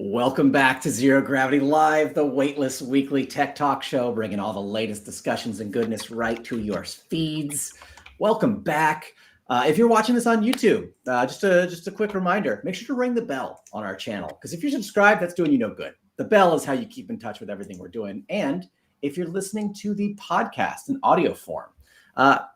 Welcome back to Zero Gravity Live, the weightless weekly tech talk show, bringing all the latest discussions and goodness right to your feeds. Welcome back. If you're watching this on YouTube, just a quick reminder, make sure to ring the bell on our channel, because if you're subscribed, that's doing you no good. The bell is how you keep in touch with everything we're doing. And if you're listening to the podcast in audio form,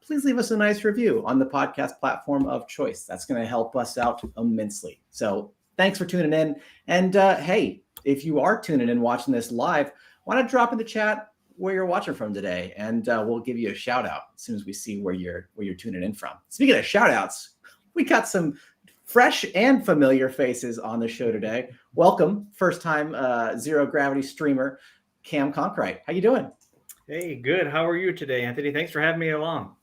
please leave us a nice review on the podcast platform of choice. That's going to help us out immensely. So thanks for tuning in. And hey, if you are tuning in watching this live, why not drop in the chat where you're watching from today, and we'll give you a shout out as soon as we see where you're tuning in from. Speaking of shout outs, we got some fresh and familiar faces on the show today. Welcome, first time Zero Gravity streamer, Cam Conkrite. How you doing? Hey, good. How are you today, Anthony? Thanks for having me along.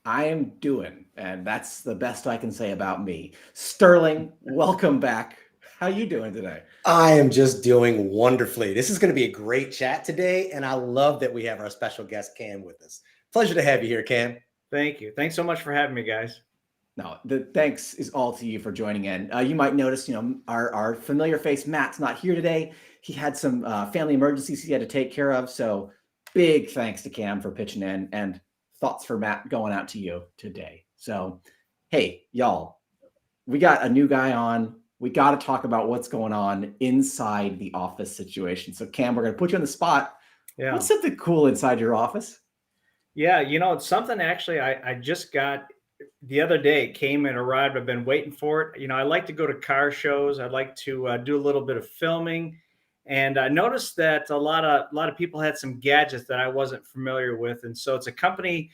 I am doing, and that's the best I can say about me. Sterling, welcome back. How you doing today? I am just doing wonderfully. This is going to be a great chat today, and I love that we have our special guest, Cam, with us. Pleasure to have you here, Cam. Thank you. Thanks so much for having me, guys. No, the thanks is all to you for joining in. You might notice, our familiar face, Matt's not here today. He had some family emergencies he had to take care of, so big thanks to Cam for pitching in, and thoughts for Matt going out to you today. So, hey, y'all, we got a new guy on. We got to talk about what's going on inside the office situation. So, Cam, we're going to put you on the spot. Yeah. What's something cool inside your office? Yeah, it's something actually I just got the other day. It came and arrived. I've been waiting for it. I like to go to car shows. I'd like to do a little bit of filming. And I noticed that a lot of people had some gadgets that I wasn't familiar with. And so it's a company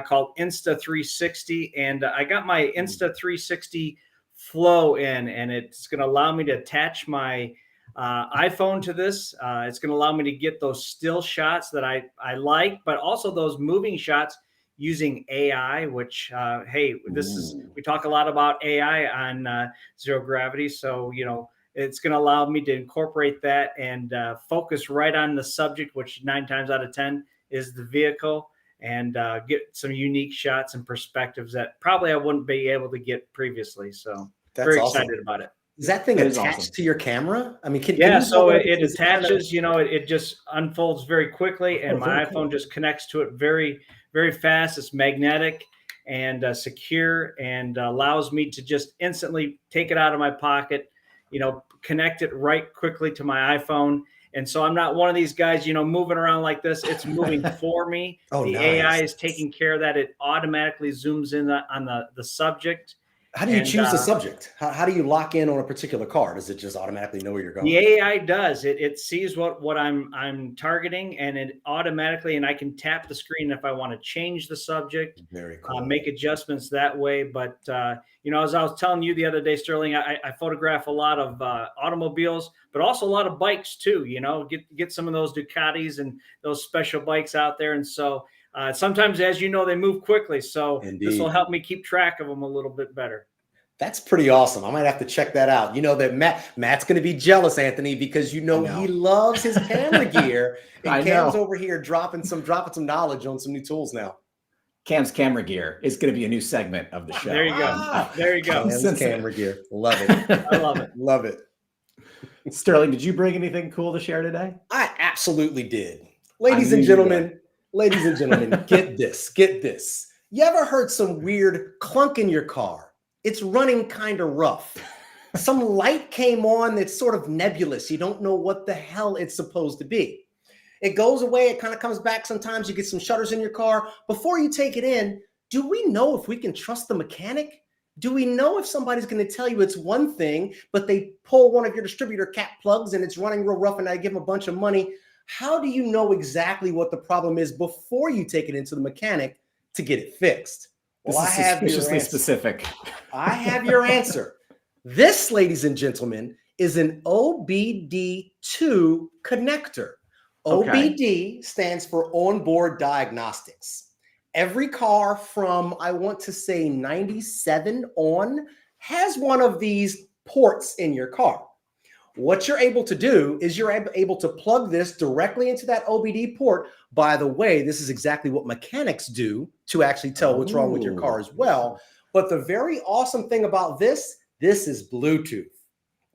called Insta360. And I got my Insta360 flow in, and it's going to allow me to attach my iPhone to this. It's going to allow me to get those still shots that I like, but also those moving shots using AI, which, hey, we talk a lot about AI on Zero Gravity. So, it's going to allow me to incorporate that and focus right on the subject, which 9 times out of 10 is the vehicle, and get some unique shots and perspectives that probably I wouldn't be able to get previously. So That's very awesome. excited about it. Is that thing attached to your camera? I mean, so it attaches, it just unfolds very quickly, and my iPhone just connects to it very, very fast. It's magnetic and secure, and allows me to just instantly take it out of my pocket, connect it right quickly to my iPhone. And so I'm not one of these guys, moving around like this. It's moving for me. The nice. AI is taking care of that. It automatically zooms in on the subject. How do you choose the subject? How do you lock in on a particular car? Does it just automatically know where you're going? The AI does. It sees what I'm targeting, and it automatically, and I can tap the screen if I want to change the subject. Very cool. Make adjustments that way. But as I was telling you the other day, Sterling, I photograph a lot of automobiles, but also a lot of bikes too. Get some of those Ducatis and those special bikes out there, and so. Sometimes, as you know, they move quickly. So This will help me keep track of them a little bit better. That's pretty awesome. I might have to check that out. That Matt's going to be jealous, Anthony, because he loves his camera gear. And Cam's over here dropping some knowledge on some new tools now. Cam's camera gear is going to be a new segment of the show. There you go. There you go. Cam's camera gear. Love it. I love it. Love it. Sterling, did you bring anything cool to share today? I absolutely did. Ladies and gentlemen, get this. You ever heard some weird clunk in your car? It's running kind of rough. Some light came on that's sort of nebulous. You don't know what the hell it's supposed to be. It goes away. It kind of comes back. Sometimes you get some shutters in your car. Before you take it in, do we know if we can trust the mechanic? Do we know if somebody's going to tell you it's one thing, but they pull one of your distributor cap plugs and it's running real rough and I give them a bunch of money? How do you know exactly what the problem is before you take it into the mechanic to get it fixed? Well, I have suspiciously specific. I have your answer. This, ladies and gentlemen, is an OBD2 connector. Okay. OBD stands for onboard diagnostics. Every car from, I want to say 97 on, has one of these ports in your car. What you're able to do is you're able to plug this directly into that OBD port. By the way, this is exactly what mechanics do to actually tell what's wrong with your car as well. But the very awesome thing about this is Bluetooth.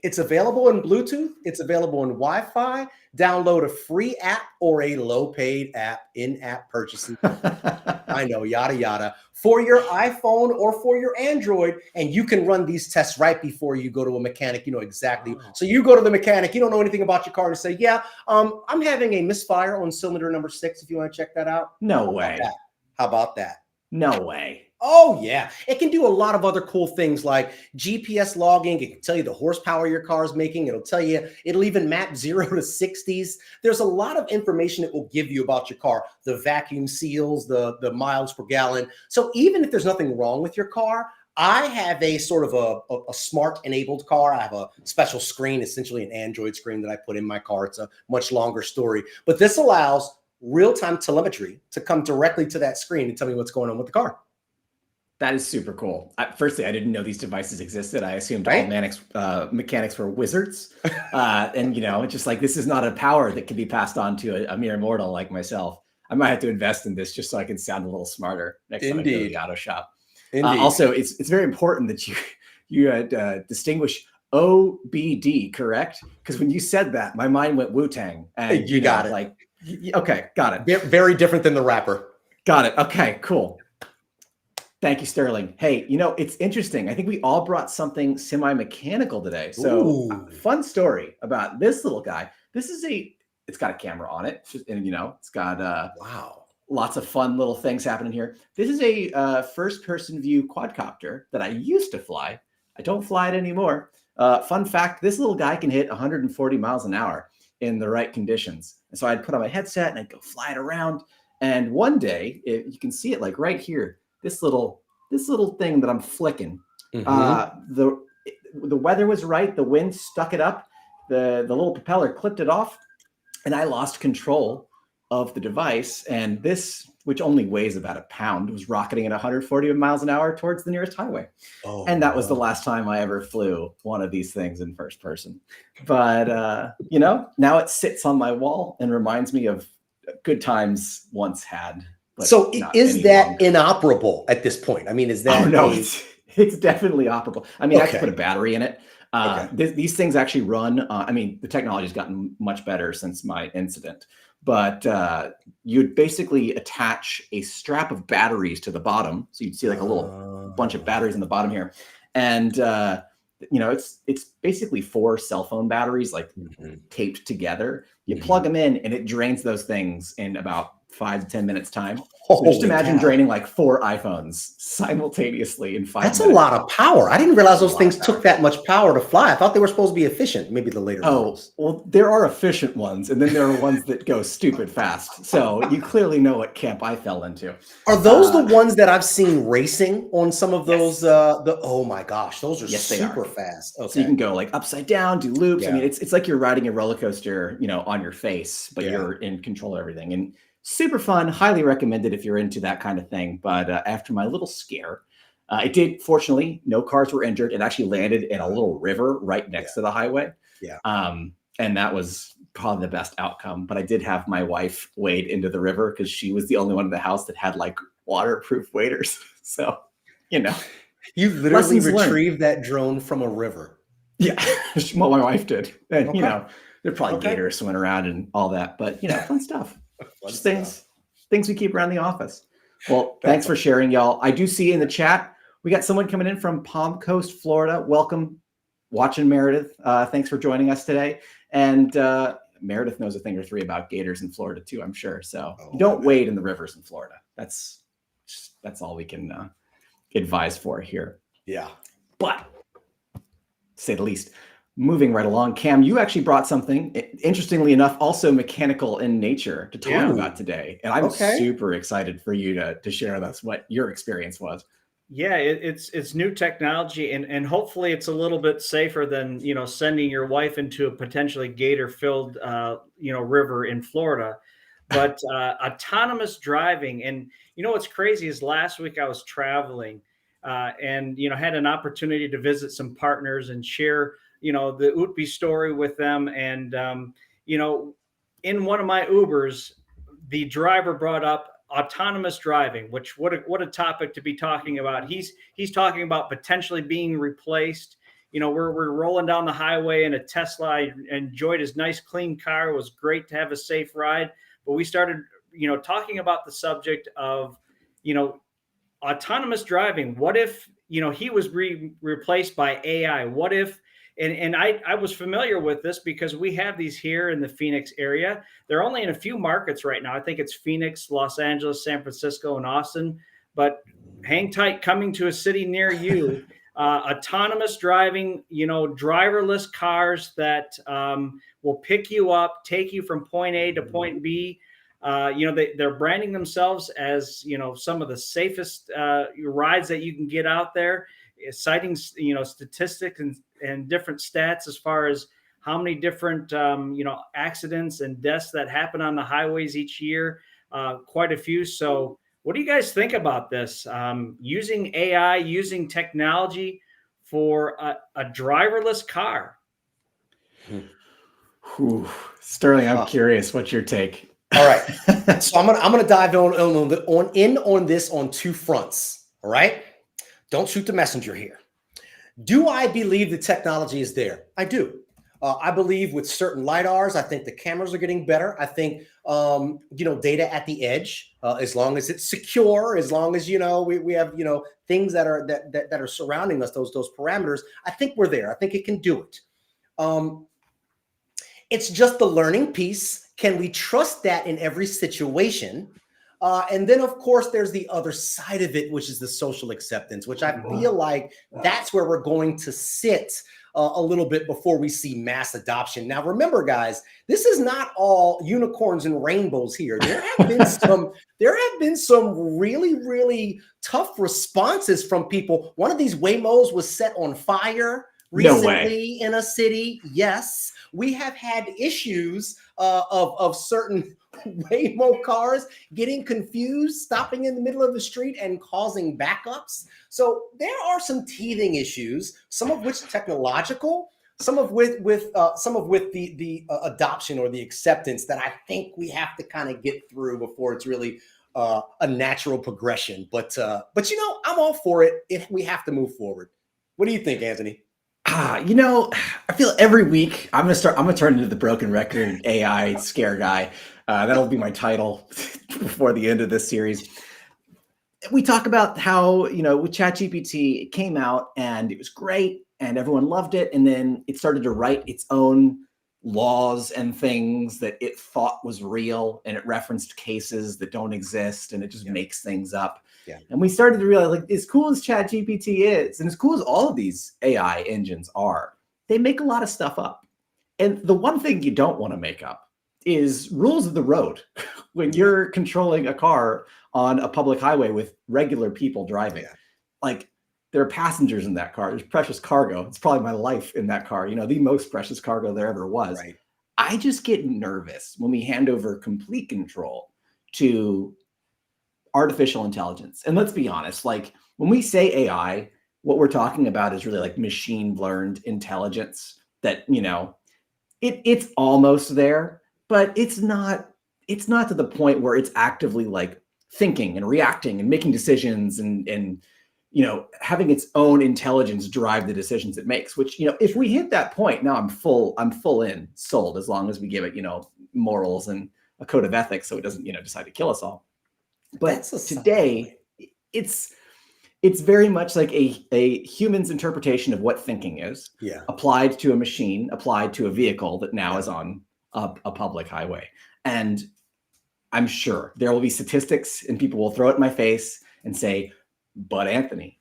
It's available in Bluetooth. It's available in Wi-Fi. Download a free app or a low-paid app, in-app purchases. I know, yada, yada, for your iPhone or for your Android. And you can run these tests right before you go to a mechanic. You know exactly. Wow. So you go to the mechanic, you don't know anything about your car, and say, yeah, I'm having a misfire on cylinder number 6. If you want to check that out. No way. How about that? No way. Oh, yeah. It can do a lot of other cool things like GPS logging. It can tell you the horsepower your car is making. It'll even map 0 to 60s. There's a lot of information it will give you about your car, the vacuum seals, the miles per gallon. So even if there's nothing wrong with your car, I have a sort of a smart enabled car. I have a special screen, essentially an Android screen that I put in my car. It's a much longer story, but this allows real-time telemetry to come directly to that screen and tell me what's going on with the car. That is super cool. Firstly, I didn't know these devices existed. I assumed Right? all mechanics were wizards. And, it's just like, this is not a power that can be passed on to a mere mortal like myself. I might have to invest in this just so I can sound a little smarter next time I go to the auto shop. Also, it's very important that you distinguish OBD, correct? Because when you said that, my mind went Wu-Tang. And You got it. Like, okay, got it. Very different than the rapper. Got it. Okay, cool. Thank you, Sterling. Hey, it's interesting. I think we all brought something semi-mechanical today. So fun story about this little guy. It's got a camera on it. And, it's got wow, lots of fun little things happening here. This is a first-person view quadcopter that I used to fly. I don't fly it anymore. Fun fact, this little guy can hit 140 miles an hour in the right conditions. And so I'd put on my headset and I'd go fly it around. And one day, you can see it like right here, this little thing that I'm flicking. The weather was right. The wind stuck it up. The little propeller clipped it off, and I lost control of the device. And this, which only weighs about a pound, was rocketing at 140 miles an hour towards the nearest highway. And that was the last time I ever flew one of these things in first person. But now it sits on my wall and reminds me of good times once had. So is that inoperable at this point? I mean, is that? Oh, no, it's definitely operable. I mean, I could put a battery in it. These things actually run. The technology's gotten much better since my incident, but you'd basically attach a strap of batteries to the bottom. So you'd see like a little bunch of batteries in the bottom here. And, it's basically 4 cell phone batteries, like taped together. You plug them in and it drains those things in about 5 to 10 minutes time. So just imagine draining like 4 iPhones simultaneously in 5 minutes. That's a lot of power. I didn't realize those things took that much power to fly. I thought they were supposed to be efficient. Maybe the later models. Well, there are efficient ones, and then there are ones that go stupid fast. So you clearly know what camp I fell into. Are those the ones that I've seen racing on some of those? Oh my gosh, those are super fast. Okay. So you can go like upside down, do loops. Yeah. I mean, it's like you're riding a roller coaster, on your face, but you're in control of everything. And super fun, highly recommended if you're into that kind of thing. But after my little scare, it did, fortunately, no cars were injured. It actually landed in a little river right next to the highway. And that was probably the best outcome. But I did have my wife wade into the river because she was the only one in the house that had like waterproof waders. So, you literally retrieved that drone from a river. Yeah, well, my wife did. And, there'd probably gators swimming around and all that. But, fun stuff. Just things we keep around the office. Well, thanks for sharing, y'all. I do see in the chat, we got someone coming in from Palm Coast, Florida. Welcome, watching Meredith. Thanks for joining us today. And Meredith knows a thing or 3 about gators in Florida too, I'm sure. So you don't wade in the rivers in Florida. That's all we can advise for here. Yeah. But to say the least, moving right along, Cam, you actually brought something, interestingly enough, also mechanical in nature to talk about today. And I'm super excited for you to share with us what your experience was. Yeah, it's new technology, and hopefully it's a little bit safer than, sending your wife into a potentially gator-filled, river in Florida. But autonomous driving, and what's crazy is last week I was traveling and had an opportunity to visit some partners and share the Utbi story with them. And, in one of my Ubers, the driver brought up autonomous driving, which what a topic to be talking about. He's talking about potentially being replaced, we're rolling down the highway in a Tesla. I enjoyed his nice, clean car. It was great to have a safe ride. But we started, talking about the subject of, autonomous driving. What if, he was replaced by AI? What if, and I was familiar with this because we have these here in the Phoenix area. They're only in a few markets right now. I think it's Phoenix, Los Angeles, San Francisco, and Austin. But hang tight, coming to a city near you. Autonomous driving, driverless cars that will pick you up, take you from point A to point B. They're branding themselves as, some of the safest rides that you can get out there, citing, statistics and different stats as far as how many different, accidents and deaths that happen on the highways each year, quite a few. So what do you guys think about this? Using AI, using technology for a driverless car? Sterling, I'm curious. What's your take? All right. So I'm gonna dive on this on two fronts. All right. Don't shoot the messenger here. Do I believe the technology is there? I do. I believe with certain LiDARs, I think the cameras are getting better. I think, data at the edge, as long as it's secure, as long as, we have, things that are surrounding us, those parameters, I think we're there. I think it can do it. It's just the learning piece. Can we trust that in every situation? And then, of course, there's the other side of it, which is the social acceptance, which I feel like that's where we're going to sit a little bit before we see mass adoption. Now, remember, guys, this is not all unicorns and rainbows here. There have been some really, really tough responses from people. One of these Waymos was set on fire recently in a city. Yes, we have had issues of certain Waymo cars getting confused, stopping in the middle of the street and causing backups. So there are some teething issues, some of which technological, some of with the adoption or the acceptance that I think we have to kind of get through before it's really a natural progression. But I'm all for it if we have to move forward. What do you think, Anthony? I feel every week I'm gonna turn into the broken record AI scare guy. That'll be my title before the end of this series. We talk about how, with ChatGPT, it came out and it was great and everyone loved it. And then it started to write its own laws and things that it thought was real. And it referenced cases that don't exist and it just makes things up. Yeah. And we started to realize, like, as cool as ChatGPT is, and as cool as all of these AI engines are, they make a lot of stuff up. And the one thing you don't want to make up is rules of the road when you're controlling a car on a public highway with regular people driving. Yeah. Like, there are passengers in that car. There's precious cargo. It's probably my life in that car. The most precious cargo there ever was. Right. I just get nervous when we hand over complete control to artificial intelligence. And let's be honest, like, when we say AI, what we're talking about is really like machine learned intelligence that, it's almost there, but it's not to the point where it's actively like thinking and reacting and making decisions and having its own intelligence drive the decisions it makes, which, if we hit that point, now I'm full in, sold, as long as we give it, morals and a code of ethics so it doesn't, decide to kill us all. But today, it's very much like a human's interpretation of what thinking is, applied to a machine, applied to a vehicle that now is on a public highway. And I'm sure there will be statistics and people will throw it in my face and say, but Anthony,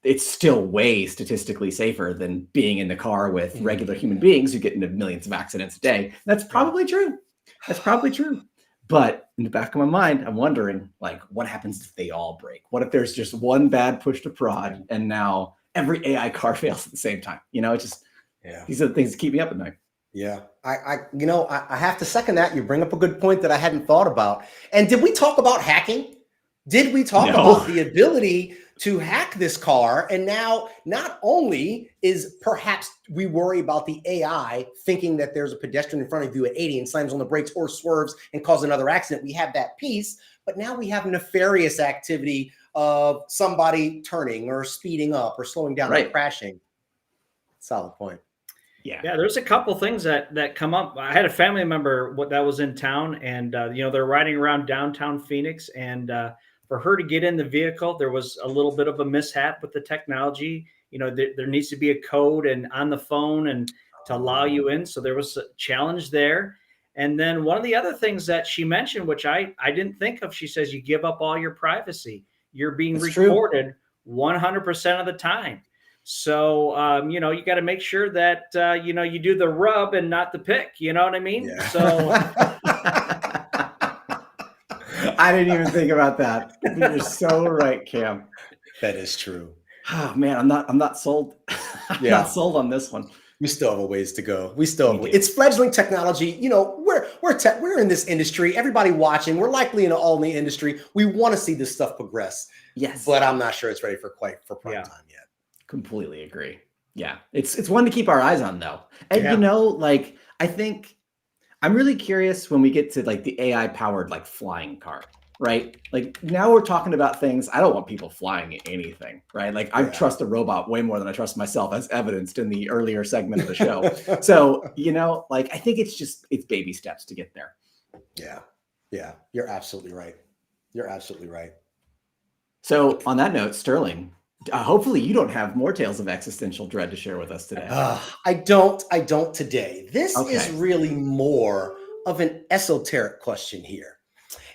it's still way statistically safer than being in the car with regular human beings who get into millions of accidents a day. That's probably true. But in the back of my mind, I'm wondering, like, what happens if they all break? What if there's just one bad push to prod and now every AI car fails at the same time? It's just, these are the things that keep me up at night. Yeah, I have to second that. You bring up a good point that I hadn't thought about. And did we talk about hacking? Did we talk about the ability to hack this car? And now, not only is perhaps we worry about the AI thinking that there's a pedestrian in front of you at 80 and slams on the brakes or swerves and causes another accident. We have that piece, but now we have nefarious activity of somebody turning or speeding up or slowing down or crashing. Solid point. Yeah. Yeah, there's a couple things that come up. I had a family member that was in town, and they're riding around downtown Phoenix, and for her to get in the vehicle, there was a little bit of a mishap with the technology. There needs to be a code and on the phone and to allow you in. So there was a challenge there. And then one of the other things that she mentioned, which I didn't think of, she says you give up all your privacy. You're being That's true. recorded 100% of the time. So, you got to make sure that, you do the rub and not the pick. You know what I mean? Yeah. So I didn't even think about that. You're so right, Cam. That is true. Oh man, I'm not sold. I'm Yeah. not sold on this one. We still have a ways to go. We still have, We do. it's fledgling technology. We're in this industry. Everybody watching, we're likely all in the industry. We want to see this stuff progress. Yes. But I'm not sure it's ready for prime Yeah. time yet. Completely agree. Yeah. It's one to keep our eyes on though. And Yeah. I think I'm really curious when we get to like the AI powered like flying car, right? Like now we're talking about things. I don't want people flying anything, right? Like I trust a robot way more than I trust myself, as evidenced in the earlier segment of the show. So, I think it's baby steps to get there. Yeah. Yeah. You're absolutely right. You're absolutely right. So on that note, Sterling, hopefully you don't have more tales of existential dread to share with us today. I don't today. This Okay. is really more of an esoteric question here.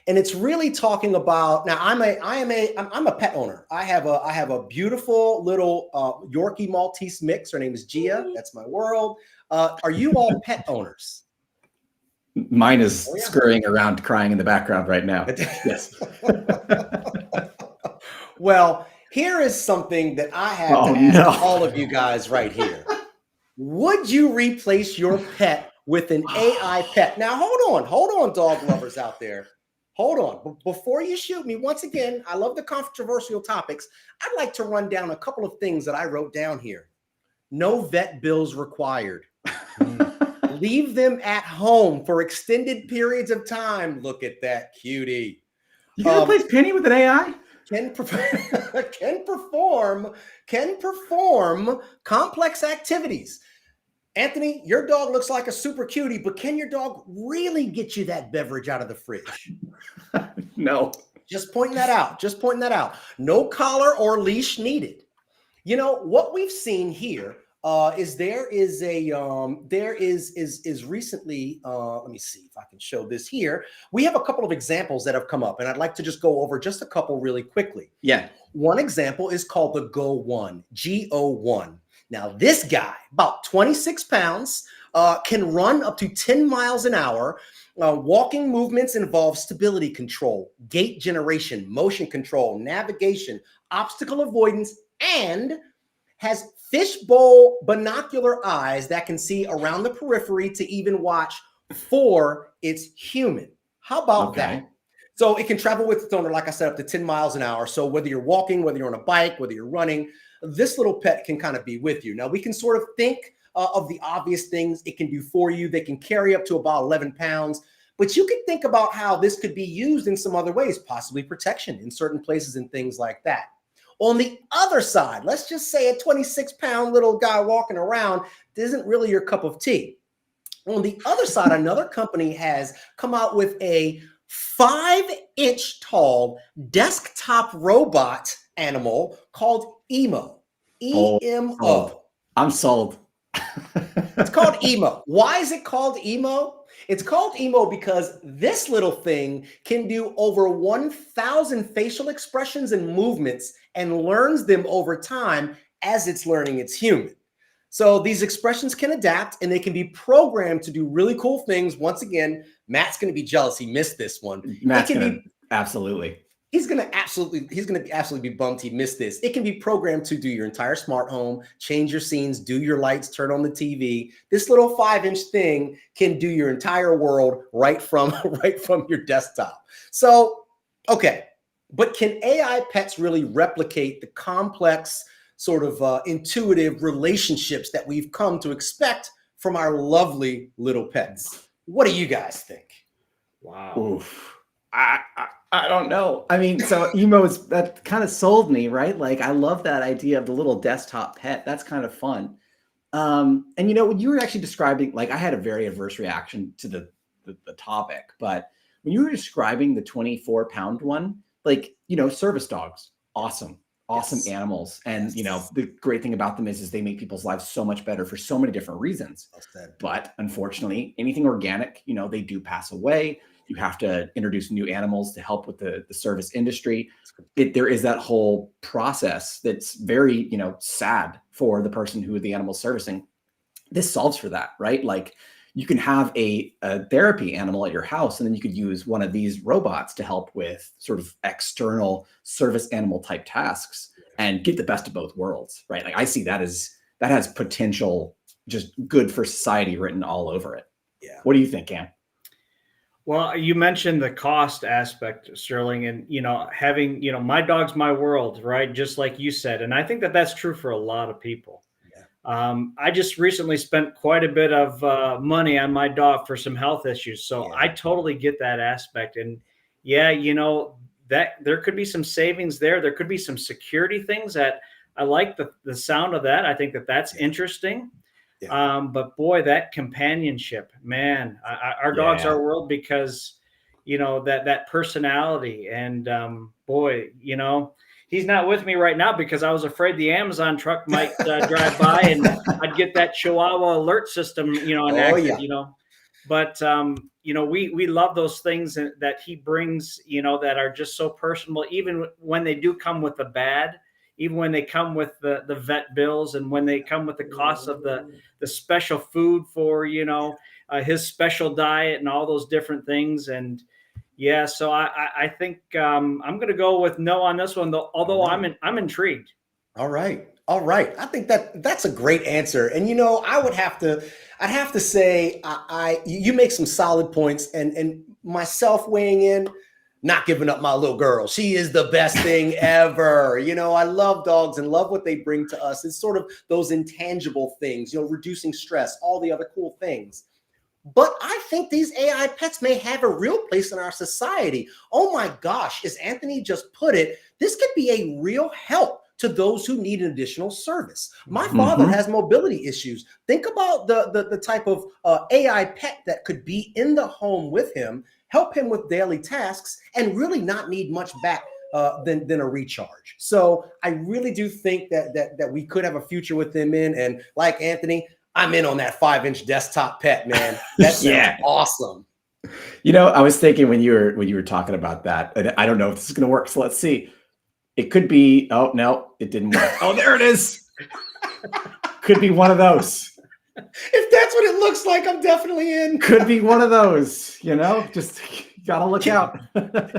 And it's really talking about, now I'm a pet owner. I have a beautiful little Yorkie Maltese mix. Her name is Gia. That's my world. Are you all pet owners? Mine is scurrying around crying in the background right now. Yes. Well, here is something that I have to ask all of you guys right here. Would you replace your pet with an AI pet? Now, hold on, dog lovers out there. Hold on. Before you shoot me, once again, I love the controversial topics. I'd like to run down a couple of things that I wrote down here. No vet bills required. Leave them at home for extended periods of time. Look at that cutie. You can replace Penny with an AI? Can perform complex activities. Anthony, your dog looks like a super cutie, but can your dog really get you that beverage out of the fridge? No. Just pointing that out. No collar or leash needed. What we've seen here is recently, let me see if I can show this here. We have a couple of examples that have come up, and I'd like to just go over just a couple really quickly. Yeah. One example is called the Go1, G-O-1. Now, this guy, about 26 pounds, can run up to 10 miles an hour. Walking movements involve stability control, gait generation, motion control, navigation, obstacle avoidance, and has fishbowl binocular eyes that can see around the periphery to even watch for its human. How about that? So it can travel with its owner, like I said, up to 10 miles an hour. So whether you're walking, whether you're on a bike, whether you're running, this little pet can kind of be with you. Now we can sort of think of the obvious things it can do for you. They can carry up to about 11 pounds, but you can think about how this could be used in some other ways, possibly protection in certain places and things like that. On the other side, let's just say a 26-pound little guy walking around isn't really your cup of tea. On the other side, another company has come out with a 5-inch tall desktop robot animal called Emo. E-M-O. I'm sold. It's called Emo. Why is it called Emo? It's called Emo because this little thing can do over 1,000 facial expressions and movements and learns them over time as it's learning it's human. So these expressions can adapt and they can be programmed to do really cool things. Once again, Matt's going to be jealous. He missed this one. Absolutely. He's going to absolutely be bummed he missed this. It can be programmed to do your entire smart home, change your scenes, do your lights, turn on the TV. This little 5-inch thing can do your entire world right from your desktop. So, okay. But can AI pets really replicate the complex sort of intuitive relationships that we've come to expect from our lovely little pets? What do you guys think? Wow. Oof. I don't know. I mean, so that kind of sold me, right? Like I love that idea of the little desktop pet. That's kind of fun. And when you were actually describing, like, I had a very adverse reaction to the topic, but when you were describing the 24-pound one, like, service dogs, awesome Yes. animals. And, Yes. the great thing about them is they make people's lives so much better for so many different reasons. Well said. But unfortunately, anything organic, they do pass away. You have to introduce new animals to help with the service industry. There is that whole process that's very, sad for the person who the animal's servicing. This solves for that, right? Like, you can have a therapy animal at your house, and then you could use one of these robots to help with sort of external service animal type tasks and get the best of both worlds, right? Like, I see that has potential, just good for society written all over it. Yeah. What do you think, Cam? Well, you mentioned the cost aspect, Sterling, and having my dog's my world, right? Just like you said, and I think that that's true for a lot of people. I just recently spent quite a bit of money on my dog for some health issues. So I totally get that aspect. And yeah, that there could be some savings there. There could be some security things that I like the sound of that. I think that that's interesting. But boy, that companionship, man, our dog's our world because, that personality and boy, he's not with me right now because I was afraid the Amazon truck might drive by and I'd get that Chihuahua alert system, enacted, But, we love those things that he brings, that are just so personal, even when they do come with the bad, even when they come with the vet bills and when they come with the cost of the special food for, his special diet and all those different things. And yeah, so I think I'm going to go with no on this one, though, although I'm intrigued. All right. I think that's a great answer. And I'd have to say you make some solid points, and myself weighing in, not giving up my little girl. She is the best thing ever. I love dogs and love what they bring to us. It's sort of those intangible things, reducing stress, all the other cool things. But I think these AI pets may have a real place in our society. Oh my gosh, as Anthony just put it, this could be a real help to those who need an additional service. My father has mobility issues. Think about the type of AI pet that could be in the home with him, help him with daily tasks, and really not need much back than a recharge. So I really do think that we could have a future with him in. And like Anthony, I'm in on that 5-inch desktop pet, man. That's awesome. I was thinking when you were talking about that, and I don't know if this is going to work. So let's see. It could be. Oh no, it didn't work. Oh, there it is. Could be one of those. If that's what it looks like, I'm definitely in. Could be one of those. Just gotta look out.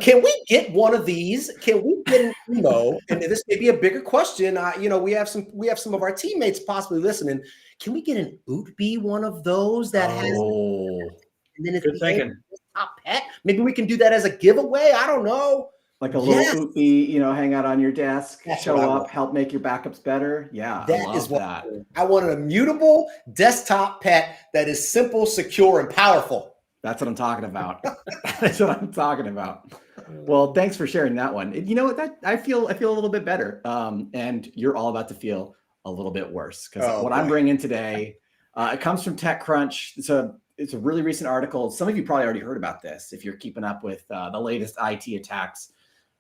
Can we get one of these? Can we get and this may be a bigger question. We have some of our teammates possibly listening. Can we get an Ootbee one of those that has? And then it's good thinking. Top pet. Maybe we can do that as a giveaway. I don't know. Like a little Ootbee, hang out on your desk, show up, help make your backups better. Yeah, that is what I want. An immutable desktop pet that is simple, secure, and powerful. That's what I'm talking about. That's what I'm talking about. Well, thanks for sharing that one. You know what? That I feel a little bit better. And you're all about to feel a little bit worse because I'm bringing today, it comes from TechCrunch. It's a really recent article. Some of you probably already heard about this if you're keeping up with the latest IT attacks.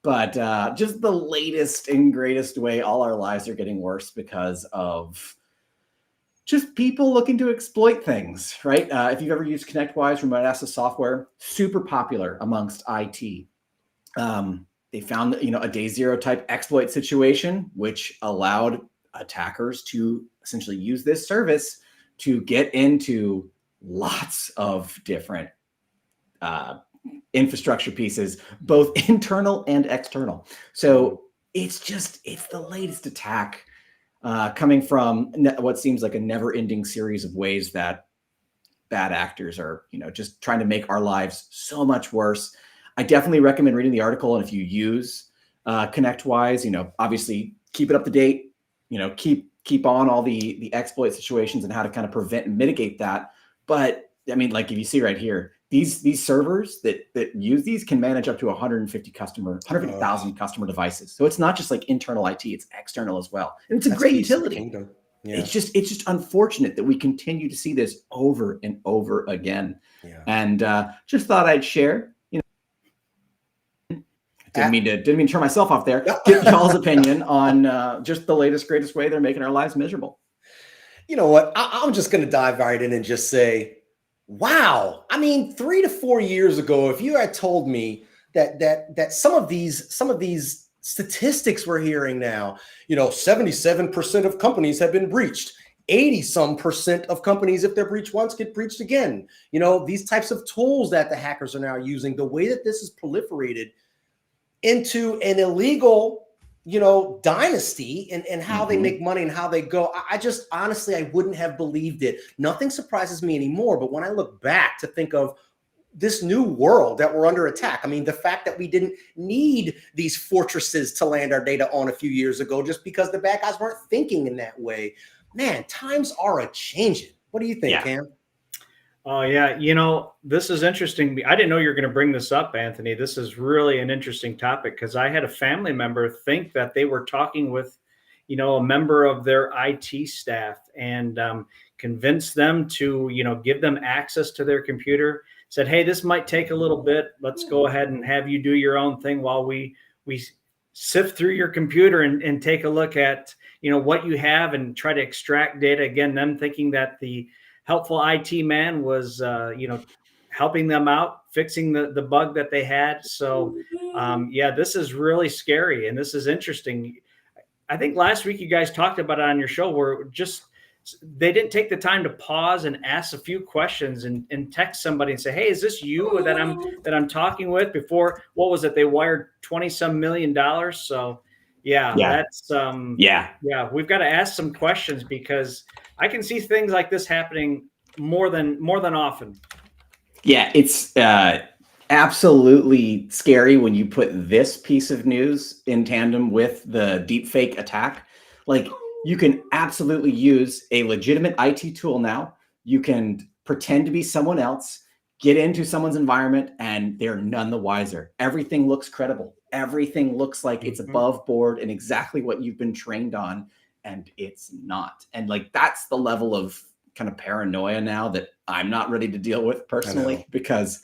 But just the latest and greatest way all our lives are getting worse because of just people looking to exploit things, right? If you've ever used ConnectWise remote access software, super popular amongst IT. They found a day zero type exploit situation, which allowed attackers to essentially use this service to get into lots of different infrastructure pieces, both internal and external. So it's the latest attack coming from what seems like a never-ending series of ways that bad actors are, just trying to make our lives so much worse. I definitely recommend reading the article. And if you use ConnectWise, obviously keep it up to date, keep on all the exploit situations and how to kind of prevent and mitigate that. But I mean, like if you see right here, these servers that use these can manage up to 150,000 customer devices. So it's not just like internal IT, it's external as well. And it's a great utility. Yeah. It's just unfortunate that we continue to see this over and over again. Yeah. And just thought I'd share. Didn't mean to turn myself off there. Get y'all's opinion on just the latest, greatest way they're making our lives miserable. You know what? I'm just going to dive right in and just say, wow. I mean, 3 to 4 years ago, if you had told me that some of these statistics we're hearing now, 77% of companies have been breached. 80% of companies, if they're breached once, get breached again. These types of tools that the hackers are now using, the way that this is proliferated into an illegal, dynasty and how they make money and how they go. I just, honestly, I wouldn't have believed it. Nothing surprises me anymore. But when I look back to think of this new world that we're under attack, I mean, the fact that we didn't need these fortresses to land our data on a few years ago, just because the bad guys weren't thinking in that way, man, times are a-changing. What do you think, Cam? Oh, yeah. This is interesting. I didn't know you were going to bring this up, Anthony. This is really an interesting topic because I had a family member think that they were talking with, a member of their IT staff and convinced them to, give them access to their computer. Said, hey, this might take a little bit. Let's go ahead and have you do your own thing while we sift through your computer and take a look at, what you have and try to extract data. Again, them thinking that the helpful IT man was, helping them out, fixing the bug that they had. So, this is really scary. And this is interesting. I think last week you guys talked about it on your show where they didn't take the time to pause and ask a few questions and text somebody and say, hey, is this you that I'm talking with? Before, what was it? They wired $20-some million. So that's we've got to ask some questions because I can see things like this happening more than often. Yeah, it's absolutely scary when you put this piece of news in tandem with the deepfake attack. Like, you can absolutely use a legitimate IT tool now. You can pretend to be someone else, get into someone's environment, and they're none the wiser. Everything looks credible. Everything looks like it's above board and exactly what you've been trained on, and it's not. And that's the level of kind of paranoia now that I'm not ready to deal with personally, because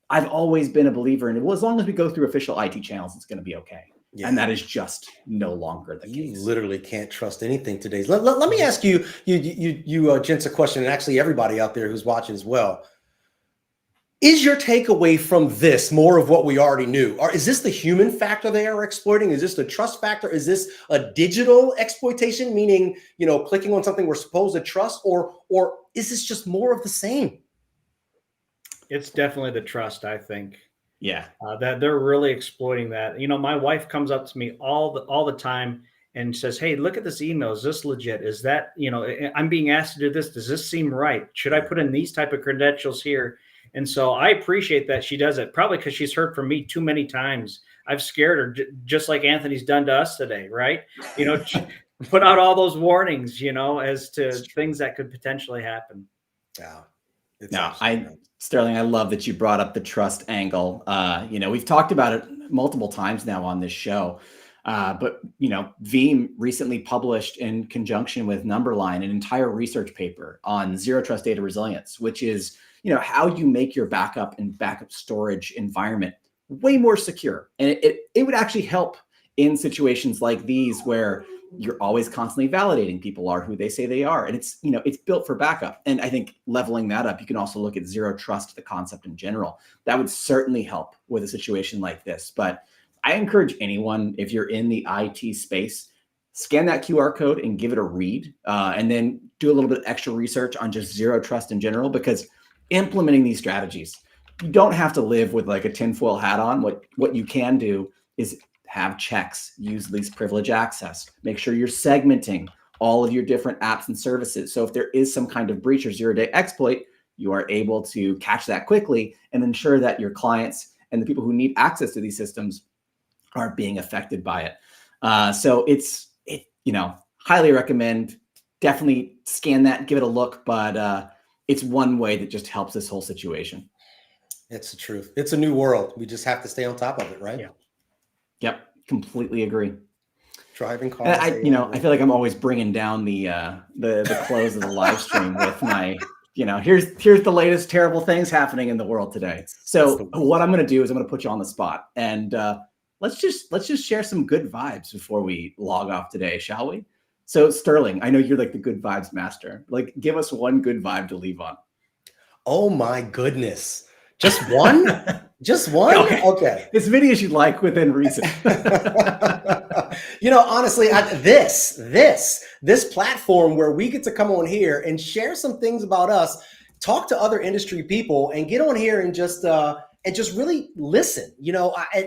I've always been a believer in it. Well, as long as we go through official IT channels, it's going to be okay. Yeah. And that is just no longer the case. You literally can't trust anything today. Let me ask you gents, a question, and actually everybody out there who's watching as well. Is your takeaway from this more of what we already knew? Or is this the human factor they are exploiting? Is this the trust factor? Is this a digital exploitation, meaning, clicking on something we're supposed to trust? Or is this just more of the same? It's definitely the trust, I think. Yeah. That they're really exploiting that. My wife comes up to me all the time and says, hey, look at this email. Is this legit? Is that, I'm being asked to do this. Does this seem right? Should I put in these type of credentials here? And so I appreciate that she does it, probably because she's heard from me too many times. I've scared her just like Anthony's done to us today, right? Put out all those warnings, as to things that could potentially happen. Yeah. Sterling, I love that you brought up the trust angle. We've talked about it multiple times now on this show. But Veeam recently published, in conjunction with Numberline, an entire research paper on zero trust data resilience, which is, how you make your backup and backup storage environment way more secure. And it would actually help in situations like these where you're always constantly validating people are who they say they are. And it's built for backup. And I think leveling that up, you can also look at zero trust, the concept in general. That would certainly help with a situation like this. But I encourage anyone, if you're in the IT space, scan that QR code and give it a read, and then do a little bit of extra research on just zero trust in general, because implementing these strategies, you don't have to live with a tinfoil hat on. What you can do is have checks, use least privilege access, make sure you're segmenting all of your different apps and services. So if there is some kind of breach or zero-day exploit, you are able to catch that quickly and ensure that your clients and the people who need access to these systems aren't being affected by it. So highly recommend, definitely scan that, give it a look, but it's one way that just helps this whole situation. It's the truth. It's a new world. We just have to stay on top of it, right? Yeah. Yep, completely agree. Driving cars. I feel like I'm always bringing down the close of the live stream with my, here's the latest terrible things happening in the world today. So what I'm going to do is I'm going to put you on the spot, and let's just share some good vibes before we log off today, shall we? So Sterling, I know you're like the good vibes master. Like, give us one good vibe to leave on. Oh my goodness. Just one? Just one? Okay. As many as you like within reason. Honestly, this platform where we get to come on here and share some things about us, talk to other industry people, and get on here and just really listen.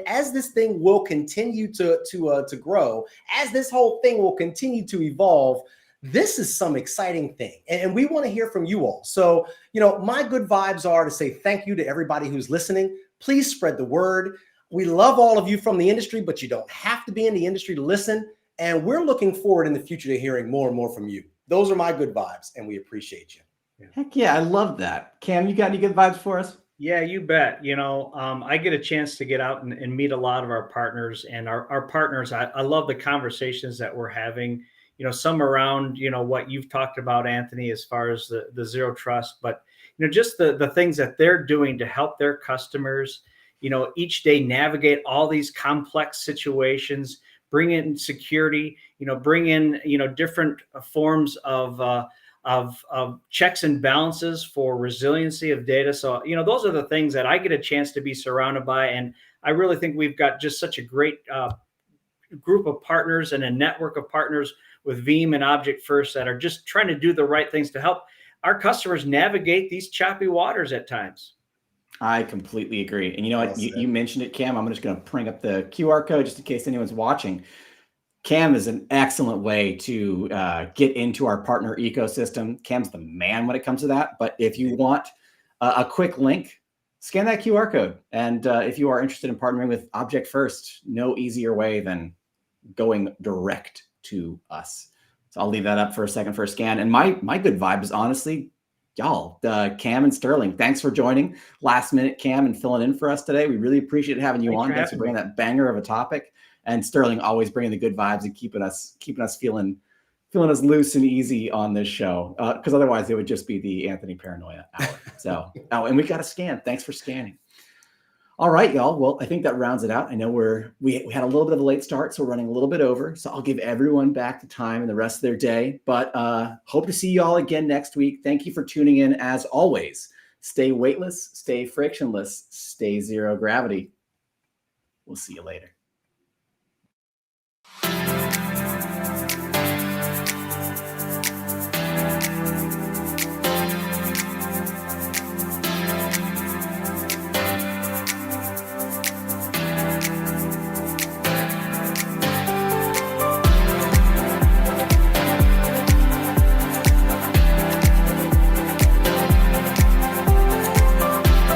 As this thing will continue to grow, as this whole thing will continue to evolve, this is some exciting thing. And we want to hear from you all. So, my good vibes are to say thank you to everybody who's listening. Please spread the word. We love all of you from the industry, but you don't have to be in the industry to listen. And we're looking forward in the future to hearing more and more from you. Those are my good vibes, and we appreciate you. Heck yeah, I love that. Cam, you got any good vibes for us? Yeah, you bet. I get a chance to get out and meet a lot of our partners, and our partners, I love the conversations that we're having, some around, what you've talked about, Anthony, as far as the zero trust, but, just the things that they're doing to help their customers, each day navigate all these complex situations, bring in security, bring in, different forms of checks and balances for resiliency of data. So, those are the things that I get a chance to be surrounded by. And I really think we've got just such a great group of partners and a network of partners with Veeam and Object First that are just trying to do the right things to help our customers navigate these choppy waters at times. I completely agree. And you know what? You mentioned it, Cam. I'm just going to bring up the QR code just in case anyone's watching. Cam is an excellent way to get into our partner ecosystem. Cam's the man when it comes to that. But if you want a quick link, scan that QR code. And if you are interested in partnering with Object First, no easier way than going direct to us. So I'll leave that up for a second for a scan. And my good vibe is honestly, y'all, Cam and Sterling, thanks for joining last minute, Cam, and filling in for us today. We really appreciate having you on. Thanks for bringing that banger of a topic. And Sterling always bringing the good vibes and keeping us feeling us loose and easy on this show. Because otherwise it would just be the Anthony Paranoia hour. So, and we got to scan. Thanks for scanning. All right, y'all. Well, I think that rounds it out. I know we had a little bit of a late start, so we're running a little bit over. So I'll give everyone back the time and the rest of their day. But hope to see y'all again next week. Thank you for tuning in. As always, stay weightless, stay frictionless, stay zero gravity. We'll see you later.